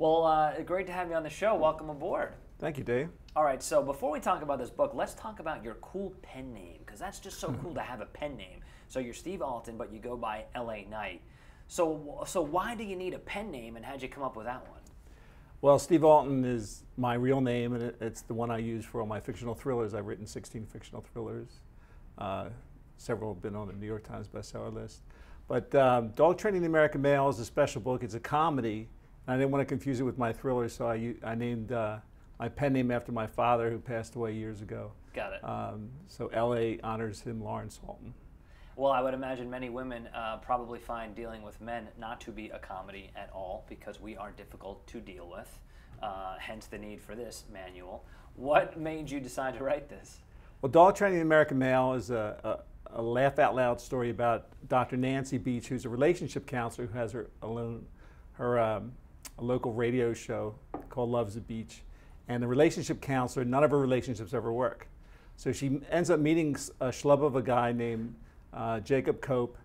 Well, great to have you on the show. Welcome aboard. Thank you, Dave. All right, so before we talk about this book, let's talk about your cool pen name, because that's just so cool to have a pen name. So you're Steve Alton, but you go by L.A. Knight. So why do you need a pen name, and how'd you come up with that one? Well, Steve Alton is my real name, and it's the one I use for all my fictional thrillers. I've written 16 fictional thrillers. Several have been on the New York Times bestseller list. But Dog Training the American Male is a special book. It's a comedy. And I didn't want to confuse it with my thrillers, so I named my pen name after my father, who passed away years ago. Got it. So L.A. honors him, Lawrence Alton. Well, I would imagine many women probably find dealing with men not to be a comedy at all, because we are difficult to deal with, hence the need for this manual. What made you decide to write this? Well, Dog Training the American Male is a laugh-out-loud story about Dr. Nancy Beach, who's a relationship counselor who has a local radio show called Love's the Beach. And the relationship counselor, none of her relationships ever work. So she ends up meeting a schlub of a guy named Jacob Cope,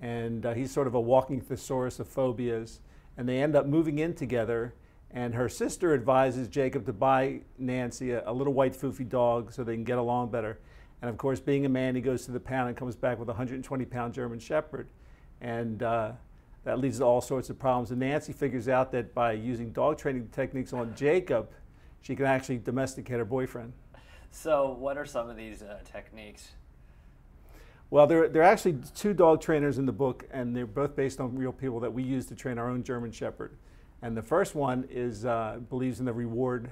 and he's sort of a walking thesaurus of phobias. And they end up moving in together, and her sister advises Jacob to buy Nancy a little white foofy dog so they can get along better. And of course, being a man, he goes to the pound and comes back with a 120-pound German Shepherd. And that leads to all sorts of problems. And Nancy figures out that by using dog training techniques on Jacob, she can actually domesticate her boyfriend. So what are some of these techniques? Well, there are actually two dog trainers in the book, and they're both based on real people that we use to train our own German Shepherd. And the first one is believes in the reward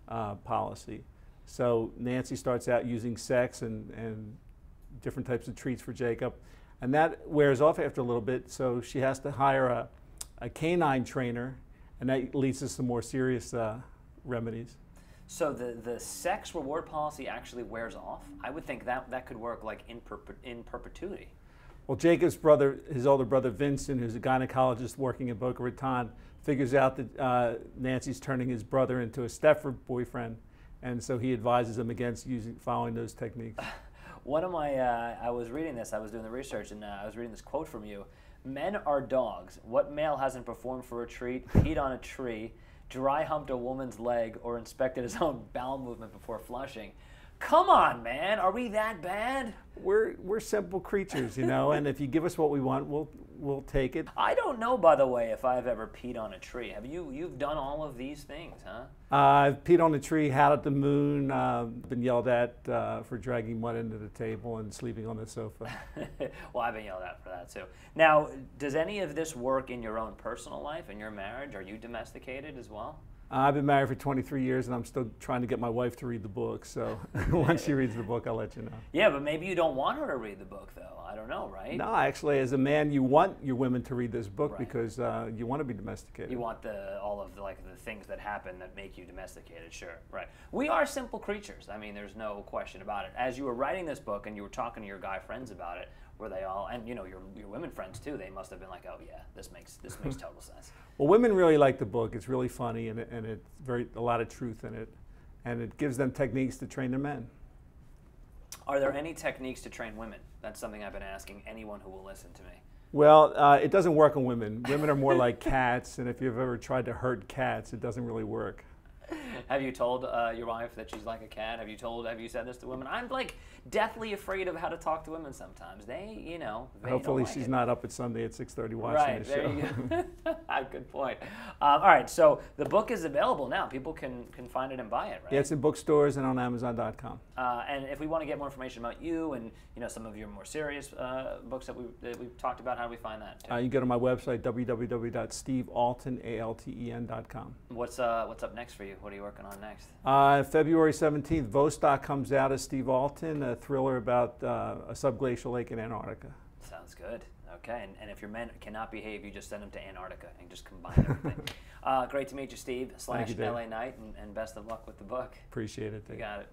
policy. So Nancy starts out using sex and different types of treats for Jacob. And that wears off after a little bit, so she has to hire a canine trainer, and that leads to some more serious remedies. So the sex reward policy actually wears off? I would think that could work like in perpetuity. Well, Jacob's brother, his older brother Vincent, who's a gynecologist working in Boca Raton, figures out that Nancy's turning his brother into a Stepford boyfriend, and so he advises him against following those techniques. One of my, I was reading this, I was doing the research, and I was reading this quote from you. Men are dogs. What male hasn't performed for a treat, peed on a tree, dry humped a woman's leg, or inspected his own bowel movement before flushing? Come on, man, are we that bad? We're simple creatures, you know, and if you give us what we want, we'll take it. I don't know, by the way, if I've ever peed on a tree. Have you? You've done all of these things, huh? I've peed on a tree, had at the moon, been yelled at for dragging mud into the table and sleeping on the sofa. Well, I've been yelled at for that too. Now, does any of this work in your own personal life, in your marriage? Are you domesticated as well? I've been married for 23 years, and I'm still trying to get my wife to read the book, so once she reads the book, I'll let you know. Yeah, but maybe you don't want her to read the book, though. I don't know, right? No, actually, as a man, you want your women to read this book, right, because you want to be domesticated. You want all of the things that happen that make you domesticated, sure, right. We are simple creatures. I mean, there's no question about it. As you were writing this book and you were talking to your guy friends about it, were they all, and you know, your women friends too, they must have been like, oh yeah, this makes total sense. Well, women really like the book. It's really funny, and it's a lot of truth in it, and it gives them techniques to train their men. Are there any techniques to train women? That's something I've been asking anyone who will listen to me. Well, it doesn't work on women. Women are more like cats, and if you've ever tried to herd cats, it doesn't really work. Have you told your wife that she's like a cat? Have you said this to women? I'm like deathly afraid of how to talk to women sometimes. They, you know, hopefully she's not up at Sunday at 6:30 watching the show. Right, there you go. Good point. All right, so the book is available now. People can find it and buy it, right? Yeah, it's in bookstores and on Amazon.com. And if we want to get more information about you and some of your more serious books that we've talked about, how do we find that? You can go to my website, www.stevealton.com. What's up next for you? What are you working on next? February 17th, Vostok comes out as Steve Alton, a thriller about a subglacial lake in Antarctica. Sounds good. Okay, and if your men cannot behave, you just send them to Antarctica and just combine everything. Great to meet you, Steve, / LA Knight, and best of luck with the book. Appreciate it. You got it.